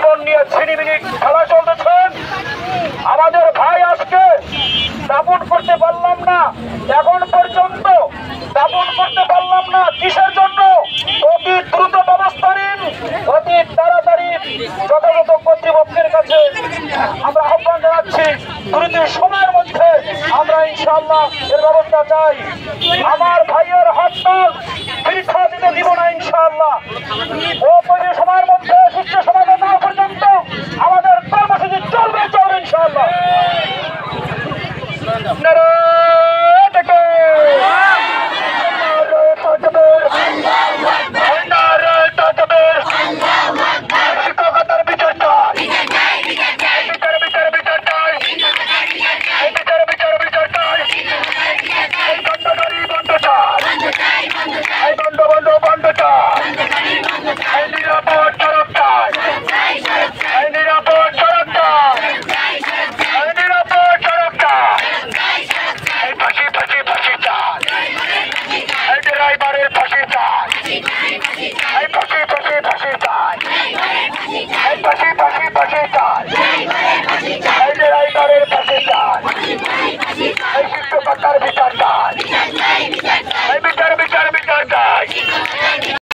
জীবন নিয়ে ছিনিমিনি খেলা চলতেছেন। আমাদের ভাই আজকে দাপন করতে পারলাম না, এখন পর্যন্ত দাপন করতে পারলাম না। কিসের জন্য? অতি দ্রুত ব্যবস্থা নিন, অতি তাড়াতাড়ি যথাযথ কর্তৃপক্ষের কাছে আমরা আহ্বান জানাচ্ছি। দ্রুত সময়ের মধ্যে আমরা ইনশাআল্লাহ এর ব্যবস্থা চাই। আমার ভাইয়ের হরতাল বৃথা দিতে দিব না ইনশাআল্লাহ।